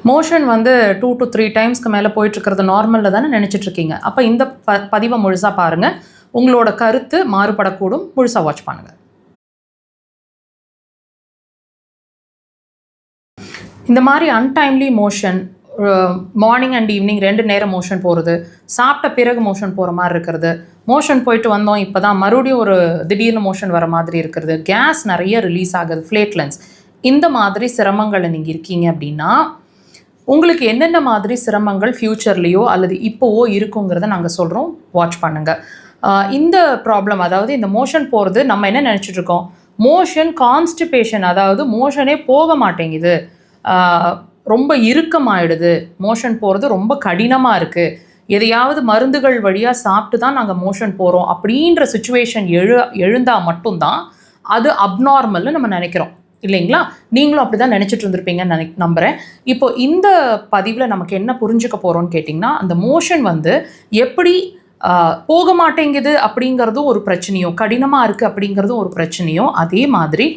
Motion வந்து 2 to 3 டைம்ஸ்க்கு மேலே போயிட்டுருக்கிறது நார்மலில் தானே நினச்சிட்ருக்கீங்க. அப்போ இந்த பதிவை முழுசாக பாருங்கள். உங்களோட கருத்து மாறுபடக்கூடும். முழுசாக வாட்ச் பண்ணுங்கள். இந்த மாதிரி untimely motion, morning and evening 2 நேரம் மோஷன் போகிறது, சாப்பிட்ட பிறகு மோஷன் போகிற மாதிரி இருக்கிறது, மோஷன் போயிட்டு வந்தோம் இப்போ தான் மறுபடியும் ஒரு திடீர்னு மோஷன் வர மாதிரி இருக்கிறது, கேஸ் நிறைய ரிலீஸ் ஆகுது, ஃப்ளேட்லன்ஸ், இந்த மாதிரி சிரமங்களில் நீங்கள் இருக்கீங்க அப்படின்னா உங்களுக்கு என்னென்ன மாதிரி சிரமங்கள் ஃப்யூச்சர்லேயோ அல்லது இப்போவோ இருக்குங்கிறத நாங்கள் சொல்கிறோம். வாட்ச் பண்ணுங்கள். இந்த ப்ராப்ளம், அதாவது இந்த மோஷன் போகிறது, நம்ம என்ன நினச்சிட்ருக்கோம், மோஷன் கான்ஸ்டிபேஷன், அதாவது மோஷனே போக மாட்டேங்குது, ரொம்ப இறுக்கமாயிடுது, மோஷன் போகிறது ரொம்ப கடினமாக இருக்குது, எதையாவது மருந்துகள் வழியாக சாப்பிட்டு தான் நாங்கள் மோஷன் போகிறோம் அப்படின்ற சுச்சுவேஷன் எழுந்தால் மட்டும்தான் அது அப்நார்மல்னு நம்ம நினைக்கிறோம் இல்லைங்களா? நீங்களும் அப்படி தான் நினச்சிட்டு இருந்திருப்பீங்கன்னு நம்புகிறேன். இப்போ இந்த பதிவில் நமக்கு என்ன புரிஞ்சுக்க போகிறோன்னு கேட்டிங்கன்னா, அந்த மோஷன் வந்து எப்படி போக மாட்டேங்குது அப்படிங்கிறதும் ஒரு பிரச்சனையோ, கடினமாக இருக்குது அப்படிங்கிறதும் ஒரு பிரச்சனையோ, அதே மாதிரி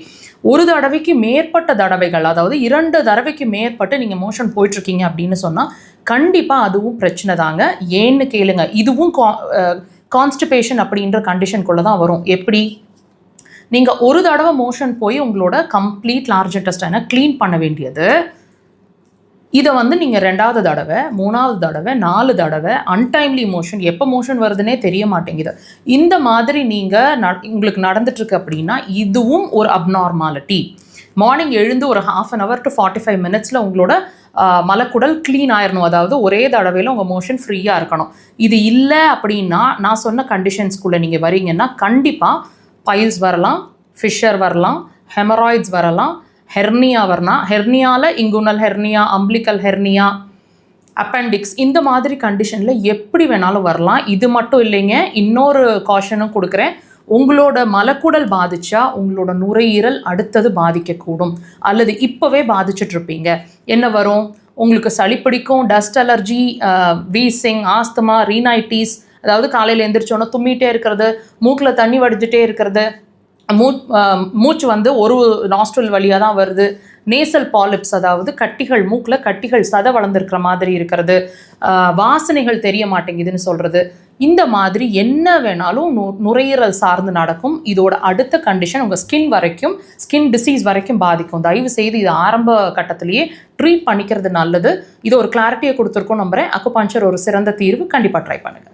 ஒரு தடவைக்கு மேற்பட்ட தடவைகள், அதாவது 2 தடவைக்கு மேற்பட்டு நீங்கள் மோஷன் போயிட்டுருக்கீங்க அப்படின்னு சொன்னால் கண்டிப்பாக அதுவும் பிரச்சனை தாங்க. ஏன்னு கேளுங்க, இதுவும் கான்ஸ்டிபேஷன் அப்படின்ற கண்டிஷனுக்குள்ளே தான் வரும். எப்படி? நீங்கள் ஒரு தடவை மோஷன் போய் உங்களோட கம்ப்ளீட் லார்ஜ் இன்டெஸ்டைனை க்ளீன் பண்ண வேண்டியது, இதை வந்து நீங்கள் 2வது தடவை, 3வது தடவை, 4 தடவை அன்டைம்லி மோஷன், எப்போ மோஷன் வருதுன்னே தெரிய மாட்டேங்குது, இந்த மாதிரி நீங்கள் உங்களுக்கு நடந்துட்டுருக்கு அப்படின்னா இதுவும் ஒரு அப்நார்மாலிட்டி. மார்னிங் எழுந்து ஒரு 1/2 hour to 45 minutes உங்களோட மலக்குடல் க்ளீன் ஆயிடணும். அதாவது ஒரே தடவையில் உங்கள் மோஷன் ஃப்ரீயாக இருக்கணும். இது இல்லை அப்படின்னா நான் சொன்ன கண்டிஷன்ஸ்குள்ளே நீங்கள் வரீங்கன்னா கண்டிப்பாக பைல்ஸ் வரலாம், ஃபிஷர் வரலாம், ஹெமராய்ட்ஸ் வரலாம், ஹெர்னியா வரலாம், ஹெர்னியாவில் inguinal hernia, umbilical hernia, appendix, இந்த மாதிரி கண்டிஷனில் எப்படி வேணாலும் வரலாம். இது மட்டும் இல்லைங்க, இன்னொரு காஷனும் கொடுக்குறேன். உங்களோட மலக்குடல் பாதிச்சா உங்களோட நுரையீரல் அடுத்தது பாதிக்கக்கூடும், அல்லது இப்போவே பாதிச்சுட்ருப்பீங்க. என்ன வரும்? உங்களுக்கு சளி பிடிக்கும், டஸ்ட் அலர்ஜி, வீசிங், ஆஸ்துமா, ரீனைட்டிஸ், அதாவது காலையில் எந்திரிச்சோன்னா தும்மிகிட்டே இருக்கிறது, மூக்கில் தண்ணி வடிஞ்சிட்டே இருக்கிறது, மூச்சு வந்து ஒரு நாஸ்ட்ரல் வழியாக தான் வருது, நேசல் பாலிப்ஸ், அதாவது கட்டிகள், மூக்கில் கட்டிகள் சதை வளர்ந்துருக்கிற மாதிரி இருக்கிறது, வாசனைகள் தெரிய மாட்டேங்குதுன்னு சொல்கிறது, இந்த மாதிரி என்ன வேணாலும் நுரையீரல் சார்ந்து நடக்கும். இதோட அடுத்த கண்டிஷன் உங்கள் ஸ்கின் டிசீஸ் வரைக்கும் பாதிக்கும். தயவு செய்து இது ஆரம்ப கட்டத்திலேயே ட்ரீட் பண்ணிக்கிறது நல்லது. இது ஒரு கிளாரிட்டியை கொடுத்துருக்கோம் நம்புகிறேன். அக்குபஞ்சர் ஒரு சிறந்த தீர்வு. கண்டிப்பாக ட்ரை பண்ணுங்கள்.